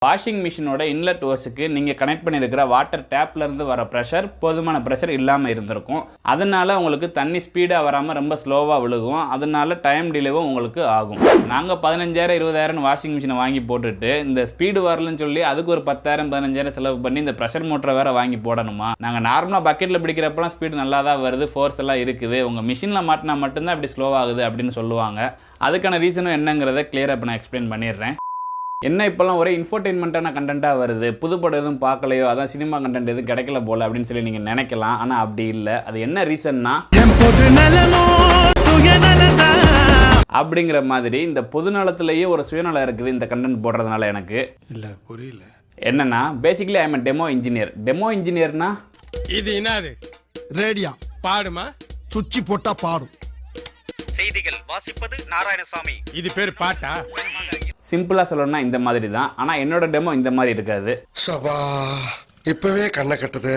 Washing மிஷினோட inlet ஓஸுக்கு நீங்கள் connect பண்ணியிருக்கிற வாட்டர் டேப்லேருந்து வர ப்ரெஷர் போதுமான ப்ரெஷர் இல்லாமல் இருந்திருக்கும். அதனால உங்களுக்கு தண்ணி ஸ்பீடாக வராமல் ரொம்ப ஸ்லோவாக விழுகும். அதனால டைம் டிலேவும் உங்களுக்கு ஆகும். நாங்கள் 15,000 20,000 வாஷிங் மிஷினை வாங்கி போட்டுட்டு இந்த ஸ்பீடு வரலன்னு சொல்லி அதுக்கு ஒரு 10,000 15,000 செலவு பண்ணி இந்த ப்ரெஷர் மோட்டரை வேறு வாங்கி போடணுமா? நாங்கள் நார்மலாக பக்கெட்டில் பிடிக்கிறப்பெல்லாம் ஸ்பீடு நல்லா தான் வருது, ஃபோர்ஸ் எல்லாம் இருக்குது, உங்கள் மிஷினில் மாட்டினா மட்டும்தான் இப்படி ஸ்லோவாகுது அப்படின்னு சொல்லுவாங்க. அதுக்கான ரீசனும் என்னங்கிறத கிளியராக இப்போ நான் எக்ஸ்பிளைன் பண்ணிடுறேன். என்ன இப்போல்லாம் ஒரே இன்ஃபோர்டெயின்மெண்ட்டான கண்டென்ட்டாக வருது, புது படம் எதுவும் பார்க்கலையோ அதான் சினிமா கண்டென்ட் எதுவும் கிடைக்கல போல அப்படின்னு சொல்லி நீங்கள் நினைக்கலாம். ஆனால் அப்படி இல்லை. அது என்ன ரீசன்னா, அப்படிங்கிற மாதிரி இந்த பொது நலத்திலேயே ஒரு சுயநலம் இருக்குது இந்த கண்டென்ட் போடுறதுனால. எனக்கு இல்லை புரியல என்னன்னா, basically I am demo engineer. Demo இன்ஜினியர்னா இது என்னது? ரேடியா பாடுமா? சுச்சி போட்டா பாடும். செய்திகள் வாசிப்பது நாராயணசாமி. இது பேர் பாட்டா? சிம்பிளா சொல்லணும்னா இந்த மாதிரி தான். ஆனா என்னோட டெமோ இந்த மாதிரி இருக்காது. இப்பவே கண்ணை கட்டுது.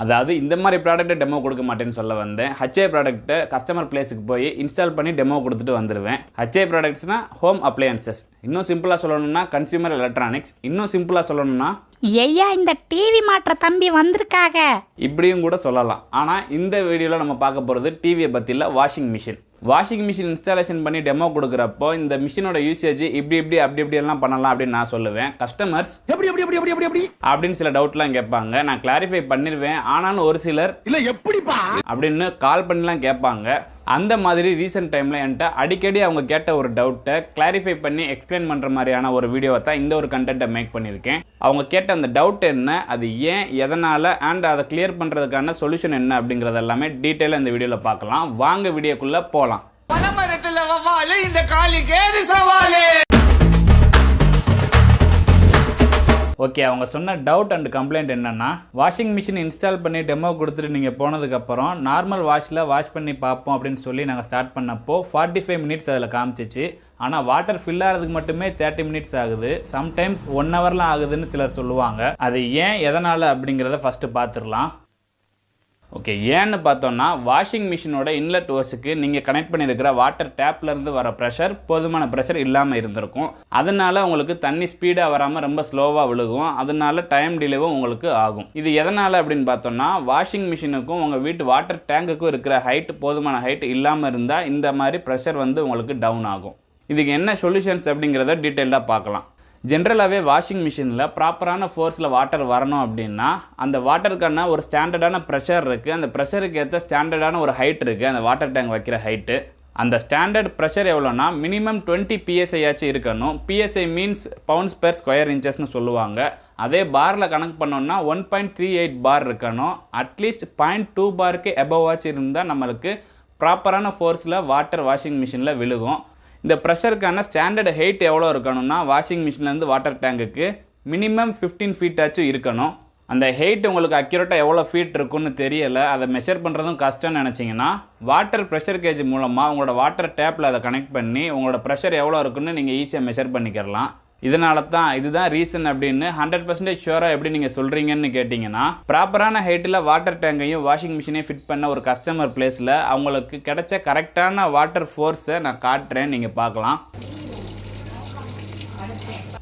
அதாவது இந்த மாதிரி ப்ராடக்ட்டை டெமோ கொடுக்க மாட்டேன்னு சொல்ல வந்தேன். ஹச்ஏ ப்ராடக்ட்டை கஸ்டமர் பிளேஸுக்கு போய் இன்ஸ்டால் பண்ணி டெமோ கொடுத்துட்டு வந்துடுவேன். ஹச்ஏ ப்ராடக்ட்ஸ்னா ஹோம் அப்ளையன்சஸ். இன்னும் சிம்பிளாக சொல்லணும்னா கன்சியூமர் எலக்ட்ரானிக்ஸ். இன்னும் சிம்பிளாக சொல்லணும்னா ஐயா இந்த டிவி மாற்ற தம்பி வந்திருக்காங்க, இப்படியும் கூட சொல்லலாம். ஆனால் இந்த வீடியோவில் நம்ம பார்க்க போகிறது டிவியை பற்றி இல்லை, washing machine. Washing machine installation பண்ணி டெமோ கொடுக்குறப்போ இந்த மிஷினோட யூசேஜ் இப்படி அப்படி எல்லாம் பண்ணலாம் அப்படின்னு நான் சொல்லுவேன். கஸ்டமர்ஸ் அப்படின்னு சில டவுட்லாம் கேட்பாங்க. நான் கிளாரிஃபை பண்ணிடுவேன். ஆனாலும் ஒரு சிலர் இல்லை எப்படிப்பா அப்படின்னு கால் பண்ணிலாம் கேட்பாங்க. அந்த மாதிரி ரீசெண்ட் டைமில் என்கிட்ட அடிக்கடி அவங்க கேட்ட ஒரு டவுட்டை கிளாரிஃபை பண்ணி எக்ஸ்பிளைன் பண்ணுற மாதிரியான ஒரு வீடியோவை தான் இந்த ஒரு கண்டென்ட்டை மேக் பண்ணியிருக்கேன். அவங்க கேட்ட அந்த டவுட் என்ன, அது ஏன், எதனால், அண்ட் அதை கிளியர் பண்ணுறதுக்கான சொல்யூஷன் என்ன அப்படிங்கிறது எல்லாமே டீட்டெயிலாக இந்த வீடியோவில் பார்க்கலாம். வாங்க வீடியோக்குள்ளே போகலாம். இந்த காலிக்கு சவாலே. ஓகே, அவங்க சொன்ன டவுட் அண்ட் கம்ப்ளைண்ட் என்னன்னா, வாஷிங் மிஷின் இன்ஸ்டால் பண்ணி டெமோ கொடுத்துட்டு நீங்கள் போனதுக்கப்புறம் நார்மல் வாஷில் வாஷ் பண்ணி பார்ப்போம் அப்படின்னு சொல்லி நாங்கள் ஸ்டார்ட் பண்ணப்போ 45 மினிட்ஸ் அதில் காமிச்சிச்சு. ஆனால் வாட்டர் ஃபில் ஆகிறதுக்கு மட்டுமே 30 மினிட்ஸ் ஆகுது. சம்டைம்ஸ் 1 ஹவர்லாம் ஆகுதுன்னு சிலர் சொல்லுவாங்க. அது ஏன், எதனால் அப்படிங்கிறத ஃபஸ்ட்டு பார்த்துடலாம். ஓகே, ஏன்னு பார்த்தோம்னா, வாஷிங் மிஷினோட இன்லெட் ஓஸுக்கு நீங்கள் கனெக்ட் பண்ணியிருக்கிற வாட்டர் டேப்லேருந்து வர ப்ரெஷர் போதுமான ப்ரெஷர் இல்லாமல் இருந்திருக்கும். அதனால உங்களுக்கு தண்ணி ஸ்பீடாக வராமல் ரொம்ப ஸ்லோவாக விழுகும். அதனால டைம் டிலேவும் உங்களுக்கு ஆகும். இது எதனால் அப்படின்னு பார்த்தோம்னா, வாஷிங் மிஷினுக்கும் உங்கள் வீட்டு வாட்டர் டேங்குக்கும் இருக்கிற ஹைட் போதுமான ஹைட் இல்லாமல் இருந்தால் இந்த மாதிரி ப்ரெஷர் வந்து உங்களுக்கு டவுன் ஆகும். இதுக்கு என்ன சொல்யூஷன்ஸ் அப்படிங்கிறத டீட்டெயிலாக பார்க்கலாம். ஜென்ரலாகவே வாஷிங் மிஷினில் ப்ராப்பரான ஃபோர்ஸில் வாட்டர் வரணும் அப்படின்னா அந்த வாட்டருக்கான ஒரு ஸ்டாண்டர்டான ப்ரெஷர் இருக்குது. அந்த ப்ரெஷருக்கு ஏற்ற ஸ்டாண்டர்டான ஒரு ஹைட் இருக்குது, அந்த வாட்டர் டேங்க் வைக்கிற ஹைட்டு. அந்த ஸ்டாண்டர்ட் ப்ரெஷர் எவ்வளோனா மினிமம் 20 PSI ஆச்சு இருக்கணும். PSI means pounds per square இன்ச்சஸ்னு சொல்லுவாங்க. அதே பாரில் கணக்கு பண்ணோம்னா 1.38 பார் இருக்கணும். அட்லீஸ்ட் 0.2 பாருக்கு எபவ் ஆச்சு இருந்தால் நம்மளுக்கு ப்ராப்பரான ஃபோர்ஸில் வாட்டர் வாஷிங் மிஷினில் விழுகும். இந்த ப்ரெஷருக்கான ஸ்டாண்டர்ட் ஹைட் எவ்வளோ இருக்கணும்னா வாஷிங் மிஷின்லேருந்து வாட்டர் டேங்குக்கு மினிமம் 15 feet ஆச்சும் இருக்கணும். அந்த ஹைட் உங்களுக்கு அக்யூரேட்டாக எவ்வளோ ஃபீட் இருக்குன்னு தெரியலை, அதை மெஷர் பண்ணுறதும் கஷ்டம்னு நினச்சிங்கன்னா வாட்டர் ப்ரெஷர் கேஜ் மூலமாக உங்களோட வாட்டர் டேப்பில் அதை கனெக்ட் பண்ணி உங்களோட ப்ரெஷர் எவ்வளோ இருக்குன்னு நீங்கள் ஈஸியாக மெஷர் பண்ணிக்கிறலாம். இதனால தான் இதுதான் ரீசன் அப்படின்னு 100% ஷுவராக எப்படி நீங்கள் சொல்கிறீங்கன்னு கேட்டிங்கன்னா, ப்ராப்பரான ஹைட்டில் வாட்டர் டேங்கையும் வாஷிங் மிஷினையும் ஃபிட் பண்ண ஒரு கஸ்டமர் பிளேஸில் அவங்களுக்கு கிடைச்ச கரெக்டான வாட்டர் ஃபோர்ஸை நான் காட்டுறேன், நீங்கள் பார்க்கலாம்.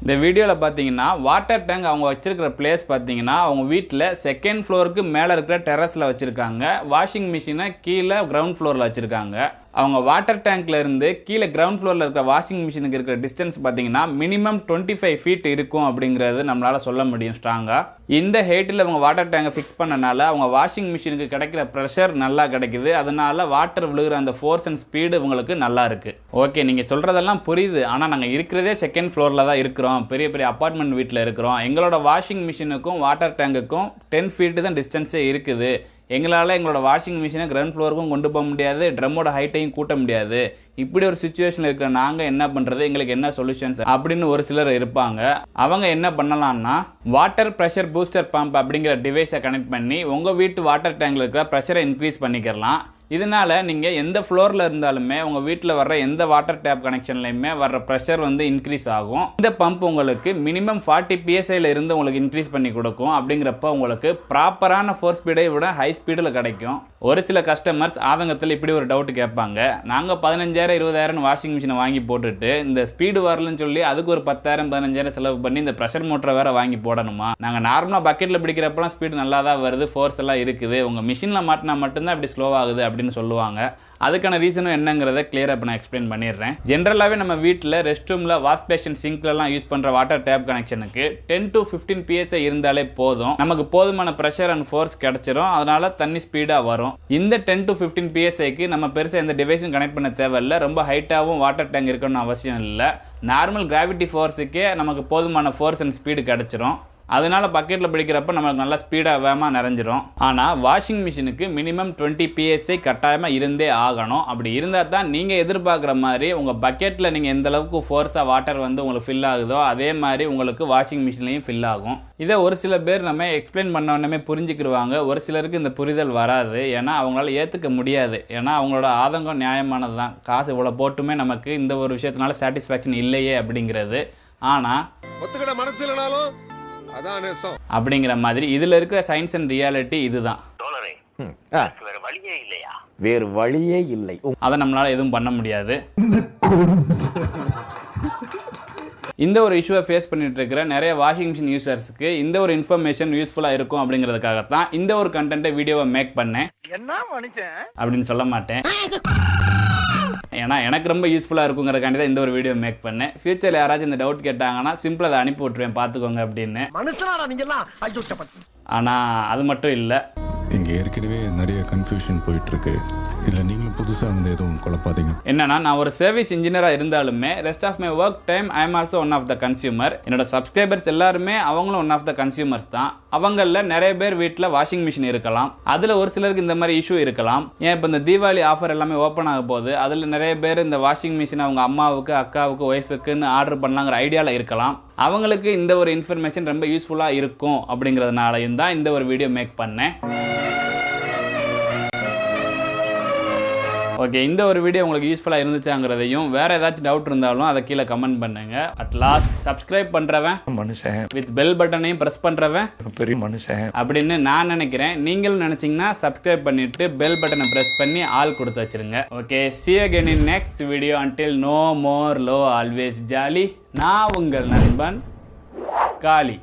இந்த வீடியோவில் பார்த்தீங்கன்னா வாட்டர் டேங்க் அவங்க வச்சிருக்கிற பிளேஸ் பார்த்தீங்கன்னா அவங்க வீட்டில் செகண்ட் ஃப்ளோருக்கு மேலே இருக்கிற டெரஸில் வச்சுருக்காங்க. வாஷிங் மிஷினை கீழே கிரவுண்ட் ஃப்ளோரில் வச்சுருக்காங்க. அவங்க வாட்டர் டேங்க்ல இருந்து கீழே கிரவுண்ட் ஃப்ளோரில் இருக்கிற வாஷிங் மிஷினுக்கு இருக்கிற டிஸ்டன்ஸ் பார்த்தீங்கன்னா மினிமம் 25 feet இருக்கும் அப்படிங்கிறது நம்மளால சொல்ல முடியும் ஸ்ட்ராங்காக. இந்த ஹைட்டில் அவங்க வாட்டர் டேங்கை ஃபிக்ஸ் பண்ணனால அவங்க வாஷிங் மிஷினுக்கு கிடைக்கிற ப்ரெஷர் நல்லா கிடைக்குது. அதனால வாட்டர் விழுகிற அந்த ஃபோர்ஸ் அண்ட் ஸ்பீடு உங்களுக்கு நல்லா இருக்கு. ஓகே, நீங்கள் சொல்கிறதெல்லாம் புரியுது. ஆனால் நாங்கள் இருக்கிறதே செகண்ட் ஃப்ளோரில் தான் இருக்கிறோம், பெரிய பெரிய அப்பார்ட்மெண்ட் வீட்டில் இருக்கிறோம். எங்களோட வாஷிங் மிஷினுக்கும் வாட்டர் டேங்குக்கும் 10 feet தான் டிஸ்டன்ஸே இருக்குது. எங்களால் எங்களோட வாஷிங் மிஷினை கிரவுண்ட் ஃப்ளோருக்கும் கொண்டு போக முடியாது, ட்ரம்மோட ஹைட்டையும் கூட்ட முடியாது. இப்படி ஒரு சுச்சுவேஷனில் இருக்கிற நாங்கள் என்ன பண்ணுறது, எங்களுக்கு என்ன சொல்யூஷன்ஸ் அப்படின்னு ஒரு சிலர் இருப்பாங்க. அவங்க என்ன பண்ணலாம்னா, வாட்டர் ப்ரெஷர் பூஸ்டர் பம்ப் அப்படிங்கிற டிவைஸை கனெக்ட் பண்ணி உங்கள் வீட்டு வாட்டர் டேங்கில் இருக்கிற ப்ரெஷரை இன்க்ரீஸ் பண்ணிக்கலாம். இதனால நீங்கள் எந்த ஃப்ளோரில் இருந்தாலுமே உங்கள் வீட்டில் வர்ற எந்த வாட்டர் டேப் கனெக்ஷன்லையுமே வர்ற ப்ரெஷர் வந்து இன்க்ரீஸ் ஆகும். இந்த பம்ப் உங்களுக்கு மினிமம் 40 PSIல இருந்து உங்களுக்கு இன்க்ரீஸ் பண்ணி கொடுக்கும். அப்படிங்கிறப்ப உங்களுக்கு ப்ராப்பரான ஃபோர்ஸ் ஸ்பீடை விட ஹை ஸ்பீடில் கிடைக்கும். ஒரு சில கஸ்டமர்ஸ் ஆதங்கத்தில் இப்படி ஒரு டவுட் கேட்பாங்க, நாங்கள் 15,000 20,000 வாஷிங் மிஷினை வாங்கி போட்டுட்டு இந்த ஸ்பீடு வரலன்னு சொல்லி அதுக்கு ஒரு 10,000 15,000 செலவு பண்ணி இந்த ப்ரெஷர் மோட்டரை வேற வாங்கி போடணுமா? நாங்கள் நார்மலாக பக்கெட்டில் பிடிக்கிறப்பெல்லாம் ஸ்பீடு நல்லா தான் வருது, ஃபோர்ஸ் எல்லாம் இருக்குது, உங்கள் மிஷினில் மாட்டினா மட்டும்தான் இப்படி ஸ்லோவாகுது அப்படின்னு சொல்லுவாங்க. அதுக்கான ரீசனும் என்னங்கிறத கிளியராக இப்போ நான் எக்ஸ்பிளைன் பண்ணிடுறேன். ஜென்ரலாகவே நம்ம வீட்டில் ரெஸ்ட் ரூமில் வாஷ் பேஷன் சிங்க்லலாம் யூஸ் பண்ணுற வாட்டர் டேப் கனெக்ஷனுக்கு 10 to 15 PSI இருந்தாலே போதும், நமக்கு போதுமான ப்ரெஷர் அண்ட் ஃபோர்ஸ் கிடைச்சிரும், அதனால தண்ணி ஸ்பீடாக வரும். இந்த 10 to 15 PSIக்கு நம்ம பெருசாக எந்த டிவைஸும் கனெக்ட் பண்ண தேவையில்லை, ரொம்ப ஹைட்டாகவும் வாட்டர் டேங்க் இருக்கணும்னு அவசியம் இல்லை. நார்மல் கிராவிட்டி ஃபோர்ஸுக்கே நமக்கு போதுமான ஃபோர்ஸ் அண்ட் ஸ்பீடு கிடைச்சிரும். அதனால பக்கெட்டில் பிடிக்கிறப்ப நமக்கு நல்லா ஸ்பீடாக வேகமாக நிறைஞ்சிரும். ஆனால் வாஷிங் மிஷினுக்கு மினிமம் 20 PSI கட்டாயமாக இருந்தே ஆகணும். அப்படி இருந்தால் தான் நீங்கள் எதிர்பார்க்குற மாதிரி உங்கள் பக்கெட்டில் நீங்கள் எந்த அளவுக்கு ஃபோர்ஸாக வாட்டர் வந்து உங்களுக்கு ஃபில் ஆகுதோ அதே மாதிரி உங்களுக்கு வாஷிங் மிஷின்லையும் ஃபில் ஆகும். இதை ஒரு சில பேர் நம்ம எக்ஸ்பிளைன் பண்ண உடனே புரிஞ்சுக்கிடுவாங்க, ஒரு சிலருக்கு இந்த புரிதல் வராது. ஏன்னா அவங்களால ஏற்றுக்க முடியாது. ஏன்னா அவங்களோட ஆதங்கம் நியாயமானது தான், காசு இவ்வளோ போட்டுமே நமக்கு இந்த ஒரு விஷயத்தினால சாட்டிஸ்ஃபேக்ஷன் இல்லையே அப்படிங்கிறது. ஆனால் ஒத்துக்கிட மனசு இல்லைனாலும் அப்படிங்கிற மாதிரி இதுல இருக்கிற சயின்ஸ் அண்ட் ரியாலிட்டி இதுதான். வேறு வழியே இல்லை, அதை நம்மளால எதுவும் பண்ண முடியாது. இந்த ஒரு இஷ்யூவை ஃபேஸ் பண்ணிட்டு இருக்கிற நிறைய வாஷிங் மிஷின் யூசர்ஸ்க்கு இந்த ஒரு இன்ஃபர்மேஷன் யூஸ்ஃபுல்லாக இருக்கும் அப்படிங்கிறதுக்காகத்தான் இந்த ஒரு கண்டென்ட்டை வீடியோவை மேக் பண்ணேன். அப்படின்னு சொல்ல மாட்டேன், ஏன்னா எனக்கு ரொம்ப யூஸ்ஃபுல்லாக இருக்குங்கிறக்காண்டி தான் இந்த ஒரு வீடியோ மேக் பண்ணேன். ஃபியூச்சரில் யாராச்சும் இந்த டவுட் கேட்டாங்கன்னா சிம்பிளாக அதை அனுப்பி விட்டுருவேன், பார்த்துக்கோங்க அப்படின்னு. ஆனால் அது மட்டும் இல்லை, இங்கே ஏற்கனவே நிறைய கன்ஃபியூஷன் போயிட்டு இருக்கு, இதில் நீங்களும் புதுசாக வந்து எதுவும் குழப்பாதீங்க. என்னன்னா, நான் ஒரு சர்வீஸ் இன்ஜினியராக இருந்தாலுமே rest of my work time I am also one of the consumer. என்னோட சப்ஸ்கிரைபர்ஸ் எல்லாருமே அவங்களும் ஒன் ஆஃப் த கன்சியூமர்ஸ் தான். அவங்களில் நிறைய பேர் வீட்டில் வாஷிங் மிஷின் இருக்கலாம், அதில் ஒரு சிலருக்கு இந்த மாதிரி இஷ்யூ இருக்கலாம். ஏன் இப்போ இந்த தீபாவளி ஆஃபர் எல்லாமே ஓப்பன் ஆக போகுது, அதில் நிறைய பேர் இந்த வாஷிங் மிஷின் அவங்க அம்மாவுக்கு அக்காவுக்கு ஒய்ஃபுக்குன்னு ஆர்டர் பண்ணலாங்கிற ஐடியாவில் இருக்கலாம். அவங்களுக்கு இந்த ஒரு இன்ஃபர்மேஷன் ரொம்ப யூஸ்ஃபுல்லாக இருக்கும் அப்படிங்கிறதுனாலையும் தான் இந்த ஒரு வீடியோ மேக் பண்ணேன். ஓகே, இந்த ஒரு வீடியோ உங்களுக்கு யூஸ்ஃபுல்லாக இருந்துச்சாங்கிறதையும் வேற ஏதாச்சும் டவுட் இருந்தாலும் அதை கீழே கமெண்ட் பண்ணுங்க. அட் லாஸ்ட் சப்ஸ்கிரைப் பண்றவன் மனுஷன், வித் பெல் பட்டனையும் பிரஸ் பண்றவன் பெரிய மனுஷன் அப்படின்னு நான் நினைக்கிறேன். நீங்களும் நினைச்சீங்கன்னா சப்ஸ்கிரைப் பண்ணிட்டு பெல் பட்டனை பிரஸ் பண்ணி ஆல் கொடுத்து வச்சிருங்க. Okay, see you again in next video. Until no more low, always jolly. நான் உங்கள் நண்பன் காளி.